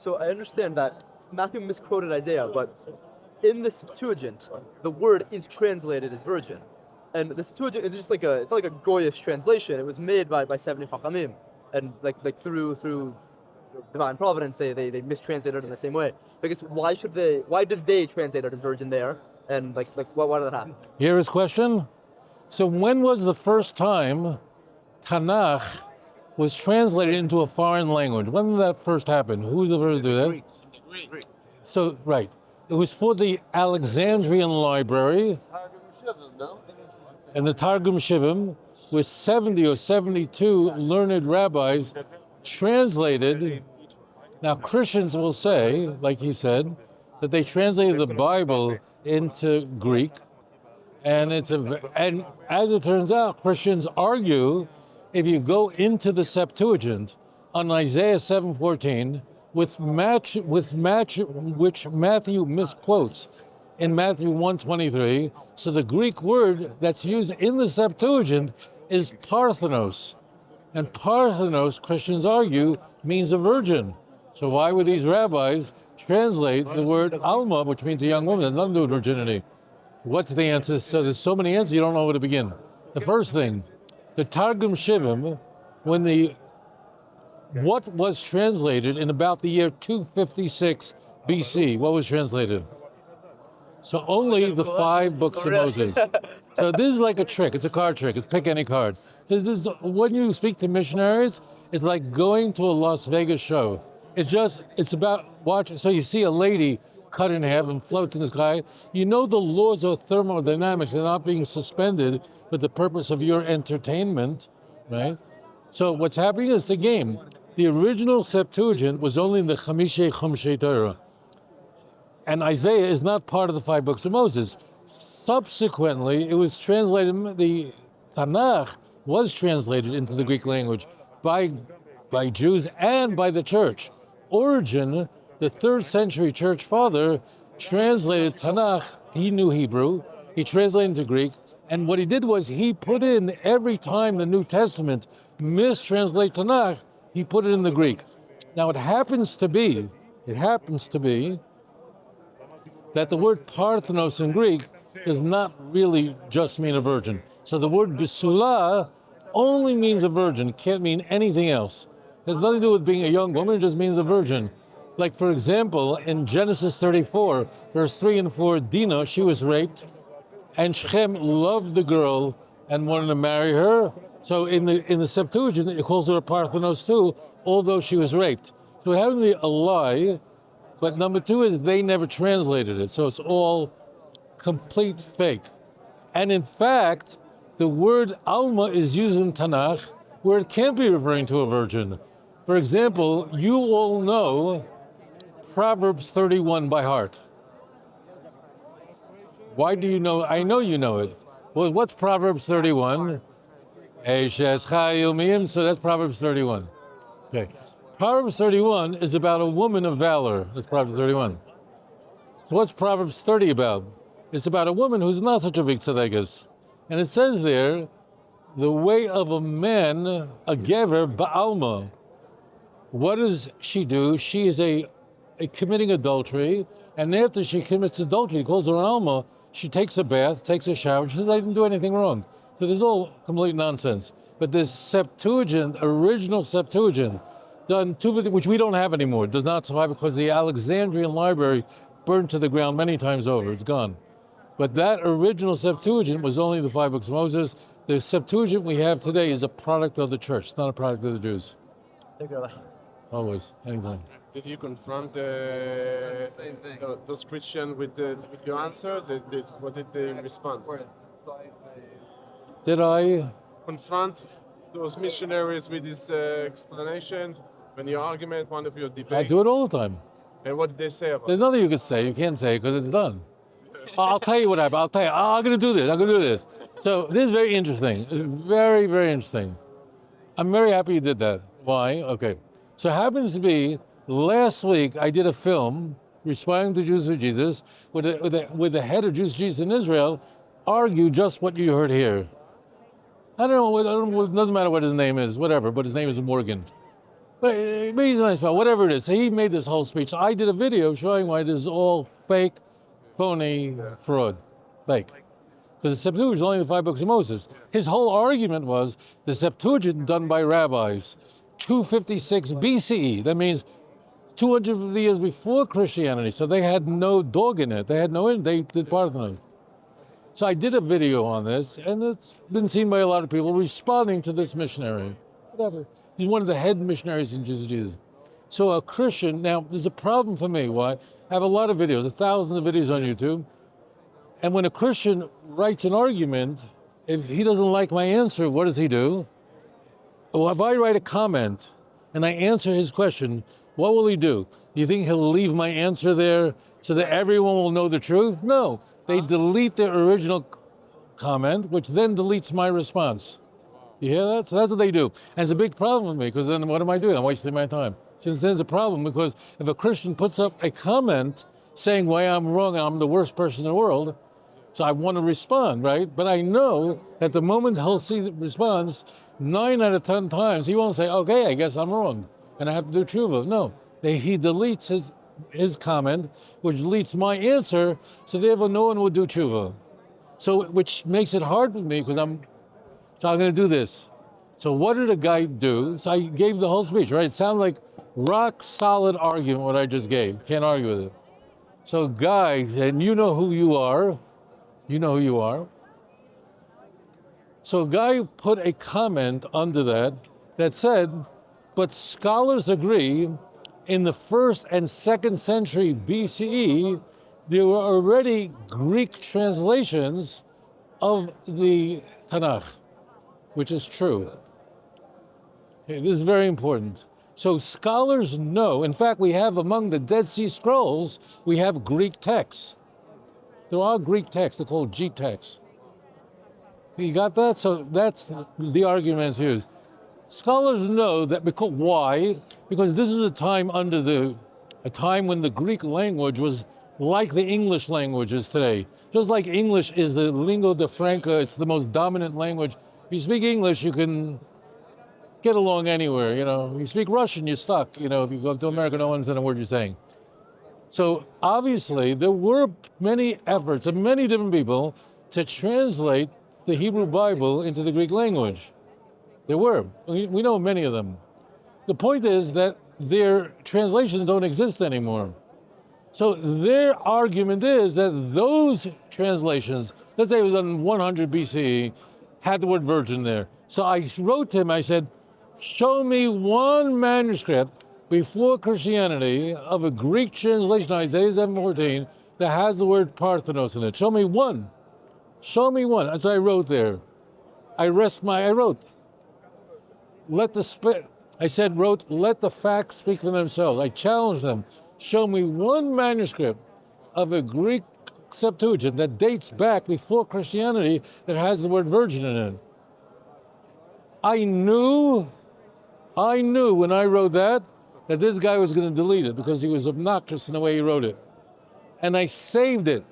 So I understand that Matthew misquoted Isaiah, but in the Septuagint, the word is translated as virgin. And the Septuagint is just like it's not like a Goyish translation. It was made by 70 Chachamim. And like through divine providence, they mistranslated it in the same way. I guess why did they translate it as virgin there? And why did that happen? Here is question. So when was the first time Tanakh was translated into a foreign language? When did that first happen? Who was the first to do that? Greek. So, right. It was for the Alexandrian Library and the Targum Shivim, where 70 or 72 learned rabbis translated. Now, Christians will say, like he said, that they translated the Bible into Greek, and and as it turns out, Christians argue if you go into the Septuagint on Isaiah 7:14, which Matthew misquotes in Matthew 1:23, so the Greek word that's used in the Septuagint is parthenos, and parthenos, Christians argue, means a virgin. So why would these rabbis translate the word alma, which means a young woman, and nothing to do with virginity? What's the answer? So there's so many answers, you don't know where to begin. The first thing, the Targum Shivim, what was translated in about the year 256 BC? What was translated? So only the 5 books of Moses. So this is like a trick. It's a card trick. It's pick any card. When you speak to missionaries, it's like going to a Las Vegas show. It's about watching. So you see a lady cut in half and floats in the sky. You know the laws of thermodynamics are not being suspended for the purpose of your entertainment, right? So what's happening is the game. The original Septuagint was only in the Chumshei Torah. And Isaiah is not part of the 5 books of Moses. Subsequently, it was translated, the Tanakh was translated into the Greek language by Jews and by the church. Origen, the 3rd century church father, translated Tanakh. He knew Hebrew. He translated into Greek. And what he did was he put in, every time the New Testament mistranslates Tanakh, he put it in the Greek. Now it happens to be that the word parthenos in Greek does not really just mean a virgin. So the word bisula only means a virgin, can't mean anything else. It has nothing to do with being a young woman, it just means a virgin. Like, for example, in Genesis 34, verse 3 and 4, Dinah, she was raped, and Shechem loved the girl and wanted to marry her. So in the Septuagint, it calls her a parthenos too, although she was raped. So it has to be a lie, but number 2 is they never translated it, so it's all complete fake. And in fact, the word alma is used in Tanakh where it can't be referring to a virgin. For example, you all know Proverbs 31 by heart. Why do you know? I know you know it. Well, what's Proverbs 31? So that's Proverbs 31. Okay. Proverbs 31 is about a woman of valor. That's Proverbs 31. So what's Proverbs 30 about? It's about a woman who's not such a big tzedekah. And it says there, the way of a man, a gever, ba'alma. What does she do? She is a committing adultery, and after she commits adultery, calls her an alma, she takes a bath, takes a shower, she says, I didn't do anything wrong. So this is all complete nonsense. But this Septuagint, original Septuagint, done which we don't have anymore, does not survive because the Alexandrian Library burned to the ground many times over. It's gone. But that original Septuagint was only the 5 books of Moses. The Septuagint we have today is a product of the church. It's not a product of the Jews. Always, anytime. Did you confront those Christians with your answer? What did they respond? Did I confront those missionaries with this explanation? When your argument, one of your debates? I do it all the time. And what did they say about it? There's nothing you can say. You can't say it because it's done. I'll tell you what happened. I'll tell you. I'm going to do this. I'm going to do this. So this is very interesting. It's very, very interesting. I'm very happy you did that. Why? Okay. So it happens to be last week I did a film responding to Jews for Jesus with the head of Jews for Jesus in Israel argue just what you heard here. I don't know. It doesn't matter what his name is, whatever. But his name is Morgan. But he's a nice fellow, whatever it is. So he made this whole speech. I did a video showing why this is all fake, phony, fraud, fake. Because the Septuagint is only the 5 books of Moses. His whole argument was the Septuagint done by rabbis, 256 BCE. That means 250 years before Christianity. So they had no dog in it. They did Parthenon. So I did a video on this, and it's been seen by a lot of people responding to this missionary. Whatever. He's one of the head missionaries in Judaism. So a Christian, now there's a problem for me. Why? I have a lot of videos, thousands of videos on YouTube. And when a Christian writes an argument, if he doesn't like my answer, what does he do? Well, if I write a comment and I answer his question, what will he do? Do you think he'll leave my answer there so that everyone will know the truth? No. They delete their original comment, which then deletes my response. You hear that? So that's what they do. And it's a big problem with me, because then what am I doing? I'm wasting my time. Since there's a problem, because if a Christian puts up a comment saying why I'm wrong, I'm the worst person in the world, so I want to respond, right? But I know that the moment he'll see the response, 9 out of 10 times, he won't say, okay, I guess I'm wrong, and I have to do tshuva. No, he deletes his comment, which deletes my answer, so therefore no one will do tshuva. So, which makes it hard for me, because I'm going to do this. So what did a guy do? So I gave the whole speech, right? It sounded like rock solid argument what I just gave. Can't argue with it. So guy said, you know who you are. You know who you are. So a guy put a comment under that said, but scholars agree in the 1st and 2nd century BCE, there were already Greek translations of the Tanakh, which is true. Okay, this is very important. So scholars know, in fact, we have among the Dead Sea Scrolls, we have Greek texts. There are Greek texts, they're called G texts. You got that? So that's the arguments used. Scholars know that because why? Because this is a time when the Greek language was like the English language is today. Just like English is the lingua de franca, it's the most dominant language. If you speak English, you can get along anywhere, you know. You speak Russian, you're stuck, you know. If you go to America, no one understands a word you're saying. So obviously, there were many efforts of many different people to translate the Hebrew Bible into the Greek language. There were. We know many of them. The point is that their translations don't exist anymore. So their argument is that those translations, let's say it was on 100 BCE, had the word virgin there. So I wrote to him, I said, show me one manuscript before Christianity of a Greek translation of Isaiah 7:14 that has the word Parthenos in it. Show me one. Show me one. As I wrote there. I wrote, let the facts speak for themselves. I challenged them. Show me one manuscript of a Greek Septuagint that dates back before Christianity that has the word virgin in it. I knew when I wrote that this guy was going to delete it because he was obnoxious in the way he wrote it. And I saved it.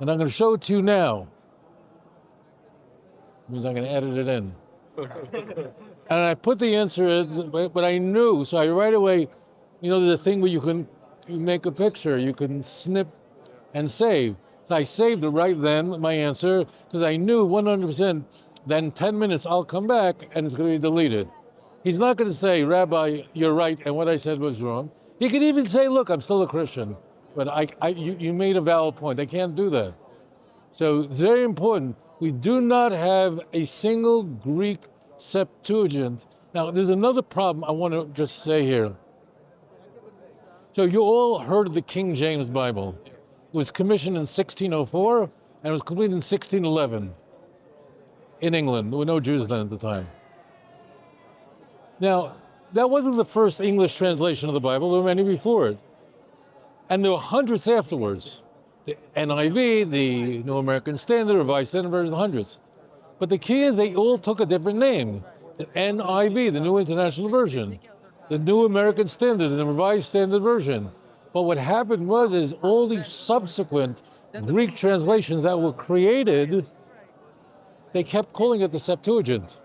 And I'm going to show it to you now. Means I'm going to edit it in. And I put the answer in, but I knew, so I right away, you know, there's a thing where you make a picture, you can snip and save. So I saved it right then, my answer, because I knew 100% that in 10 minutes I'll come back and it's going to be deleted. He's not going to say, Rabbi, you're right, and what I said was wrong. He could even say, look, I'm still a Christian, but you made a valid point. I can't do that. So it's very important. We do not have a single Greek Septuagint. Now, there's another problem I want to just say here. So you all heard of the King James Bible. It was commissioned in 1604 and it was completed in 1611 in England. There were no Jews then at the time. Now, that wasn't the first English translation of the Bible. There were many before it. And there were hundreds afterwards. The NIV, the New American Standard, Revised Standard Version, hundreds. But the key is they all took a different name. The NIV, the New International Version, the New American Standard, and the Revised Standard Version. But what happened is all these subsequent Greek translations that were created, they kept calling it the Septuagint.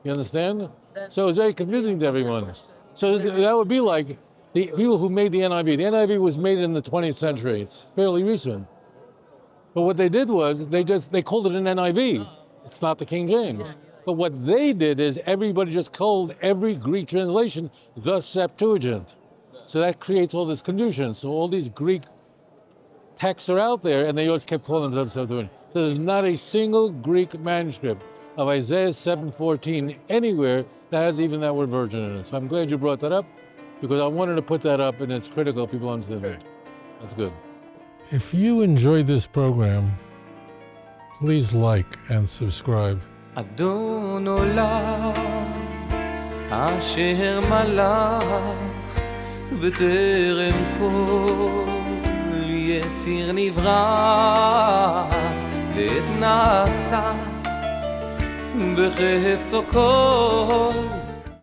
You understand? So it was very confusing to everyone. So that would be like the people who made the NIV. The NIV was made in the 20th century. It's fairly recent. But what they did was they called it an NIV. It's not the King James. But what they did is everybody just called every Greek translation the Septuagint. So that creates all this confusion. So all these Greek texts are out there, and they always kept calling themselves Septuagint. So there's not a single Greek manuscript of Isaiah 7:14 anywhere that has even that word virgin in it. So I'm glad you brought that up, because I wanted to put that up, and it's critical people understand that. That's good. If you enjoyed this program, please like and subscribe. אדון עולם אשר מלך בטרם כל יציר נברא לעת נעשה בחפצו כל